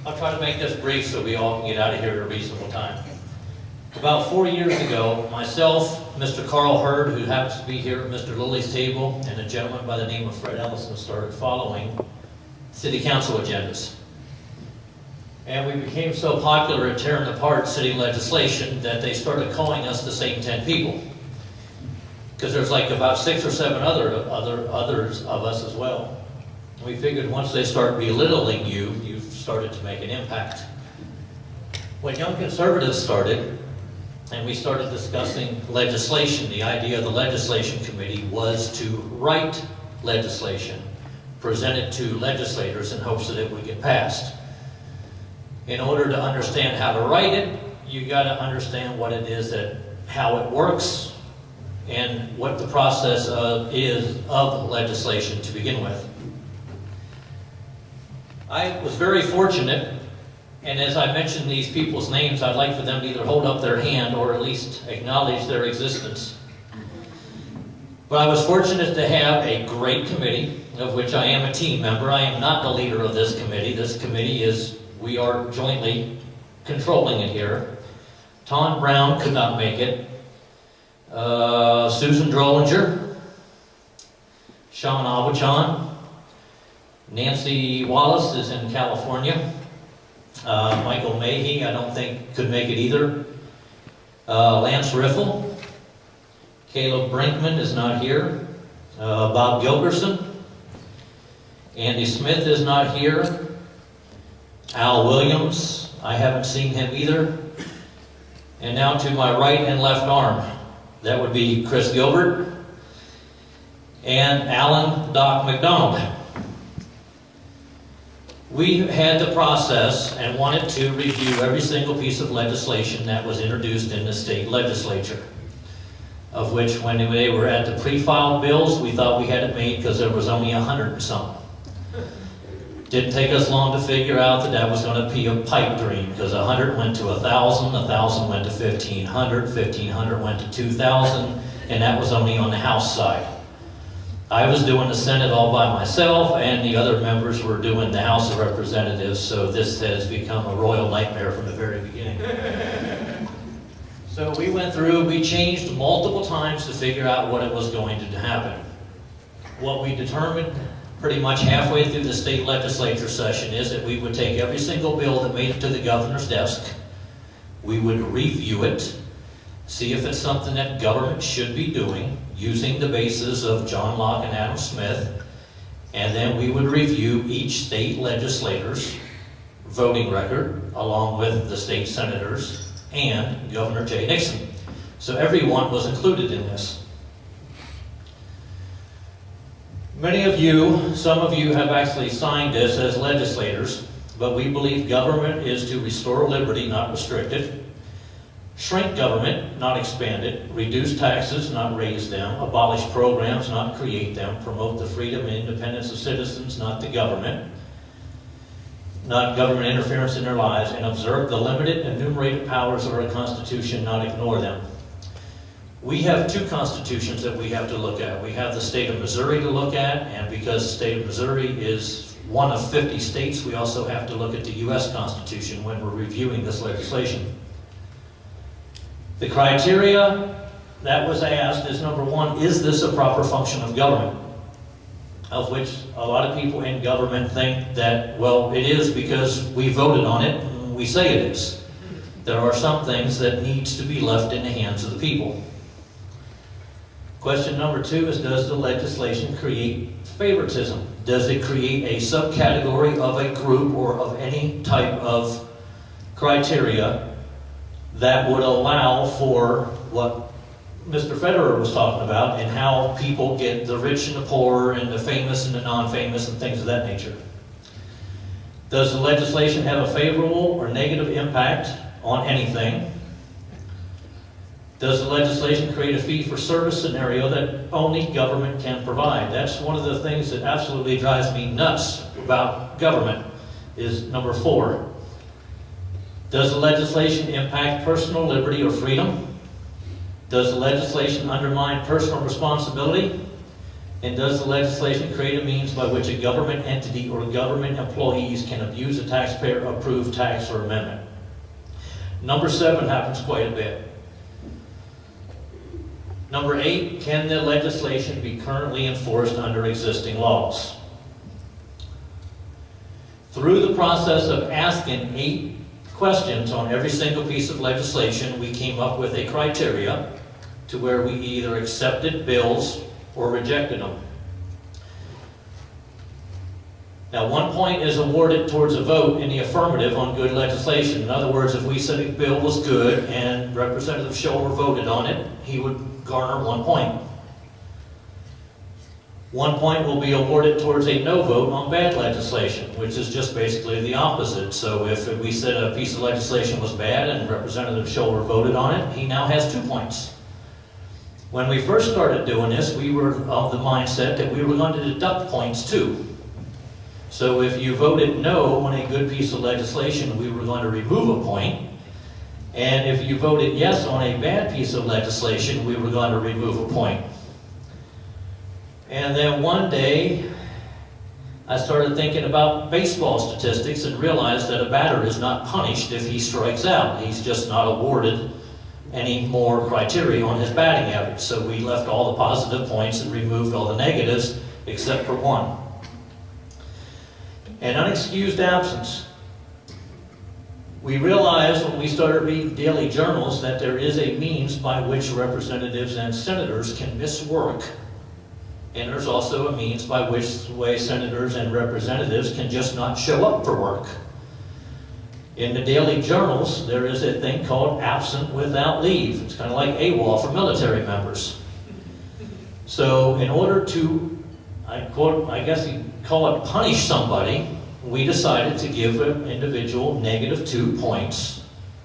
I'll try to make this brief so we all can get out of here at a reasonable time. About 4 years ago, myself, Mr. Carl Hurd, who happens to be here at Mr. Lilly's table, and a gentleman by the name of Fred Ellison started following city council agendas. And we became so popular at tearing apart city legislation that they started calling us the same 10 people. Because there's like about 6 or 7 others of us as well. We figured once they start belittling you, you've started to make an impact. When Young Conservatives started, and we started discussing legislation, the idea of the legislation committee was to write legislation, present it to legislators in hopes that it would get passed. In order to understand how to write it, you got to understand what it is how it works, and what the process is of legislation to begin with. I was very fortunate, and as I mention these people's names, I'd like for them to either hold up their hand or at least acknowledge their existence. But I was fortunate to have a great committee, of which I am a team member. I am not the leader of this committee. This committee we are jointly controlling it here. Ton Brown could not make it. Susan Drollinger, Sean Abachan, Nancy Wallace is in California. Michael Mahey, I don't think could make it either. Lance Riffle. Caleb Brinkman is not here. Bob Gilberson. Andy Smith is not here. Al Williams, I haven't seen him either. And now to my right and left arm, that would be Chris Gilbert and Alan Doc McDonald. We had the process and wanted to review every single piece of legislation that was introduced in the state legislature, of which when they were at the pre-filed bills, we thought we had it made because there was only 100 and something. Didn't take us long to figure out that was going to be a pipe dream, because 100 went to 1,000, 1,000 went to 1,500, 1,500 went to 2,000, and that was only on the House side. I was doing the Senate all by myself, and the other members were doing the House of Representatives, so this has become a royal nightmare from the very beginning. So we went through, we changed multiple times to figure out what it was going to happen. What we determined pretty much halfway through the state legislature session is that we would take every single bill that made it to the governor's desk, we would review it, see if it's something that government should be doing, using the basis of John Locke and Adam Smith, and then we would review each state legislator's voting record, along with the state senators and Governor Jay Nixon. So everyone was included in this. Many of you, some of you have actually signed this as legislators, but we believe government is to restore liberty, not restrict it, shrink government, not expand it, reduce taxes, not raise them, abolish programs, not create them, promote the freedom and independence of citizens, not the government, not government interference in their lives, and observe the limited and enumerated powers of our Constitution, not ignore them. We have 2 constitutions that we have to look at. We have the state of Missouri to look at, and because the state of Missouri is one of 50 states, we also have to look at the U.S. Constitution when we're reviewing this legislation. The criteria that was asked is, number 1, is this a proper function of government? Of which a lot of people in government think that, well, it is because we voted on it and we say it is. There are some things that needs to be left in the hands of the people. Question number 2 is, does the legislation create favoritism? Does it create a subcategory of a group or of any type of criteria that would allow for what Mr. Federer was talking about, and how people get the rich and the poor and the famous and the non-famous and things of that nature? Does the legislation have a favorable or negative impact on anything? Does the legislation create a fee-for-service scenario that only government can provide? That's one of the things that absolutely drives me nuts about government, is number 4. Does the legislation impact personal liberty or freedom? Does the legislation undermine personal responsibility? And does the legislation create a means by which a government entity or government employees can abuse a taxpayer-approved tax or amendment? Number 7 happens quite a bit. Number 8, can the legislation be currently enforced under existing laws? Through the process of asking 8 questions on every single piece of legislation, we came up with a criteria to where we either accepted bills or rejected them. Now, 1 point is awarded towards a vote in the affirmative on good legislation. In other words, if we said a bill was good and Representative Scholler voted on it, he would garner 1 point. 1 point will be awarded towards a no vote on bad legislation, which is just basically the opposite. So if we said a piece of legislation was bad and Representative Scholler voted on it, he now has 2 points. When we first started doing this, we were of the mindset that we were going to deduct points too. So if you voted no on a good piece of legislation, we were going to remove a point. And if you voted yes on a bad piece of legislation, we were going to remove a point. And then one day, I started thinking about baseball statistics and realized that a batter is not punished if he strikes out. He's just not awarded any more criteria on his batting average. So we left all the positive points and removed all the negatives except for 1. An unexcused absence. We realized when we started reading daily journals that there is a means by which representatives and senators can miss work. And there's also a means by which senators and representatives can just not show up for work. In the daily journals, there is a thing called absent without leave. It's kind of like AWOL for military members. So in order to, I guess you call it punish somebody, we decided to give an individual -2 points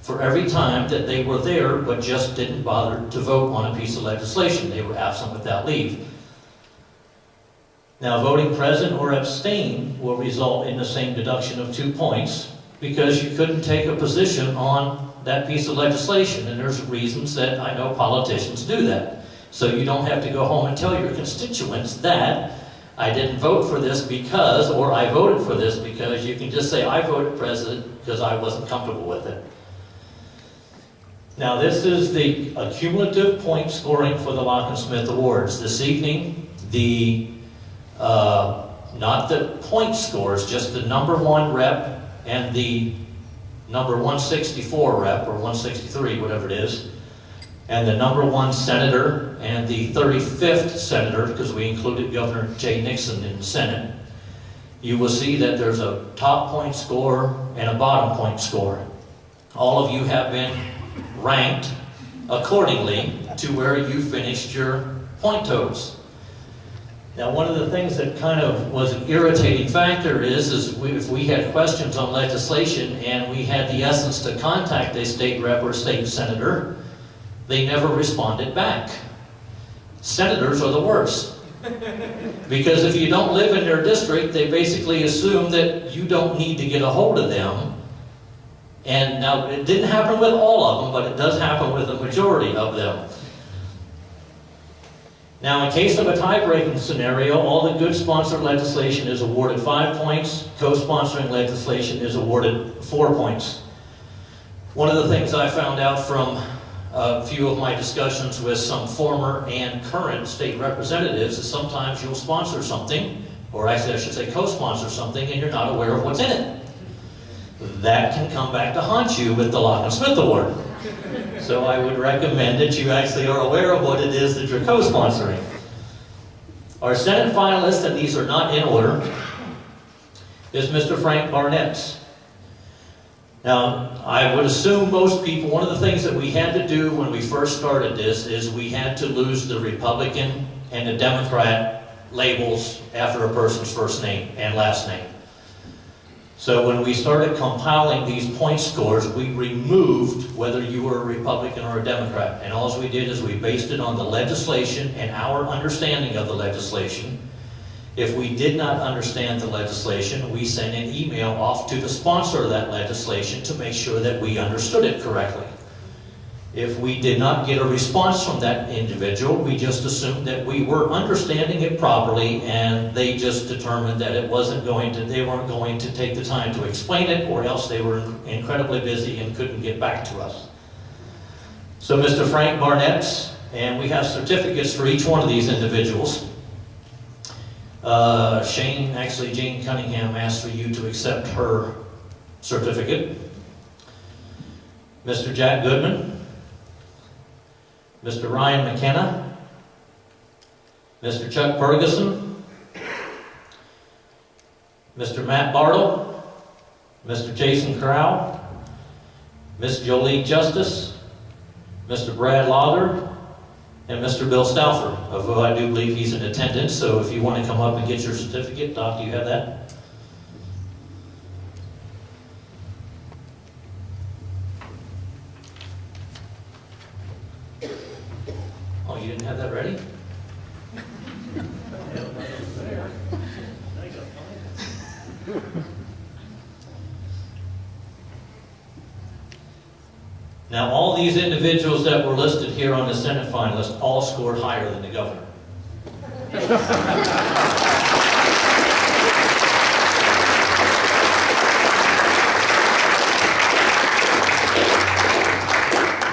for every time that they were there but just didn't bother to vote on a piece of legislation. They were absent without leave. Now, voting present or abstain will result in the same deduction of 2 points because you couldn't take a position on that piece of legislation, and there's reasons that I know politicians do that. So you don't have to go home and tell your constituents that I didn't vote for this because, or I voted for this because. You can just say, I voted president because I wasn't comfortable with it. Now, this is the accumulative point scoring for the Locke and Smith Awards. This evening, not the point scores, just the number 1 rep and the number 164 rep, or 163, whatever it is, and the number 1 senator and the 35th senator, because we included Governor Jay Nixon in the Senate. You will see that there's a top point score and a bottom point score. All of you have been ranked accordingly to where you finished your point totals. Now, one of the things that kind of was an irritating factor is if we had questions on legislation and we had the essence to contact a state rep or state senator, they never responded back. Senators are the worst. Because if you don't live in their district, they basically assume that you don't need to get a hold of them. And now, it didn't happen with all of them, but it does happen with the majority of them. Now, in case of a tie-breaking scenario, all the good sponsored legislation is awarded 5 points. Co-sponsoring legislation is awarded 4 points. One of the things I found out from a few of my discussions with some former and current state representatives is sometimes you'll sponsor something, or actually I should say co-sponsor something, and you're not aware of what's in it. That can come back to haunt you with the Locke and Smith Award. So I would recommend that you actually are aware of what it is that you're co-sponsoring. Our Senate finalist, and these are not in order, is Mr. Frank Barnett's. Now, I would assume most people, one of the things that we had to do when we first started this is we had to lose the Republican and the Democrat labels after a person's first name and last name. So when we started compiling these point scores, we removed whether you were a Republican or a Democrat. And all we did is we based it on the legislation and our understanding of the legislation. If we did not understand the legislation, we sent an email off to the sponsor of that legislation to make sure that we understood it correctly. If we did not get a response from that individual, we just assumed that we were understanding it properly, and they just determined that they weren't going to take the time to explain it, or else they were incredibly busy and couldn't get back to us. So Mr. Frank Barnett, and we have certificates for each one of these individuals. Jane Cunningham asked for you to accept her certificate. Mr. Jack Goodman, Mr. Ryan McKenna, Mr. Chuck Ferguson, Mr. Matt Bartle, Mr. Jason Crow, Ms. Jolie Justice, Mr. Brad Lager, and Mr. Bill Stauffer, of who I do believe he's in attendance. So if you want to come up and get your certificate, Doc, do you have that? Oh, you didn't have that ready? Now, all these individuals that were listed here on the Senate finalist all scored higher than the governor.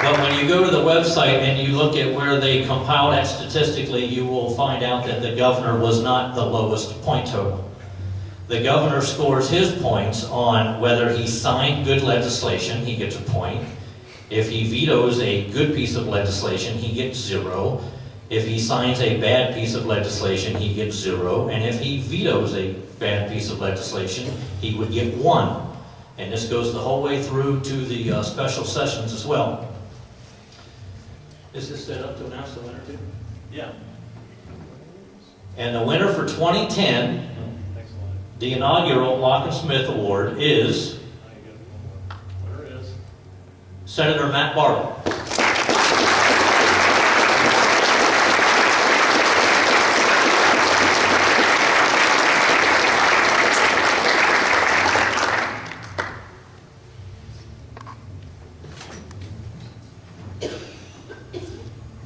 But when you go to the website and you look at where they compile that statistically, you will find out that the governor was not the lowest point total. The governor scores his points on whether he signed good legislation, he gets a point. If he vetoes a good piece of legislation, he gets 0. If he signs a bad piece of legislation, he gets 0. And if he vetoes a bad piece of legislation, he would get 1. And this goes the whole way through to the special sessions as well. Is this set up to announce the winner too? Yeah. And the winner for 2010, the inaugural Locke and Smith Award is Senator Matt Bartle.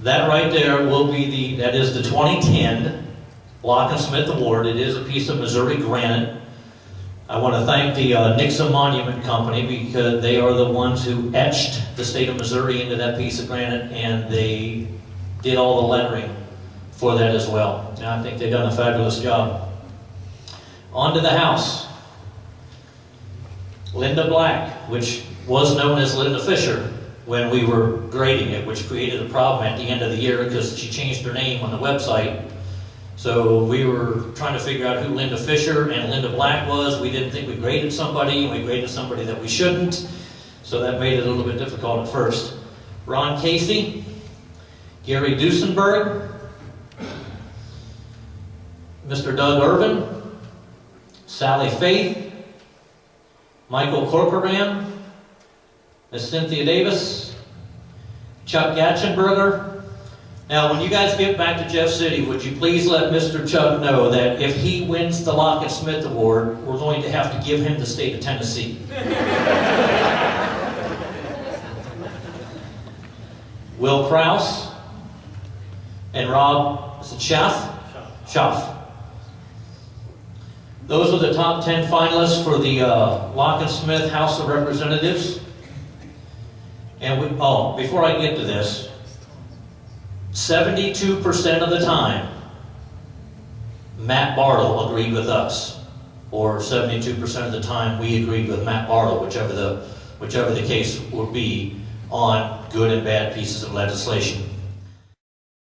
That right there will be that is the 2010 Locke and Smith Award. It is a piece of Missouri granite. I want to thank the Nixon Monument Company, because they are the ones who etched the state of Missouri into that piece of granite, and they did all the lettering for that as well. And I think they've done a fabulous job. On to the House. Linda Black, which was known as Linda Fisher when we were grading it, which created a problem at the end of the year because she changed her name on the website. So we were trying to figure out who Linda Fisher and Linda Black was. We didn't think we graded somebody, and we graded somebody that we shouldn't. So that made it a little bit difficult at first. Ron Casey, Gary Duesenberg, Mr. Doug Irvin, Sally Faith, Michael Corcoran, Ms. Cynthia Davis, Chuck Gatchenberger. Now, when you guys get back to Jeff City, would you please let Mr. Chuck know that if he wins the Locke and Smith Award, we're going to have to give him the state of Tennessee. Will Krause and Rob, is it Schaff? Those are the top 10 finalists for the Locke and Smith House of Representatives. And before I get to this, 72% of the time, Matt Bartle agreed with us, or 72% of the time we agreed with Matt Bartle, whichever the case would be, on good and bad pieces of legislation.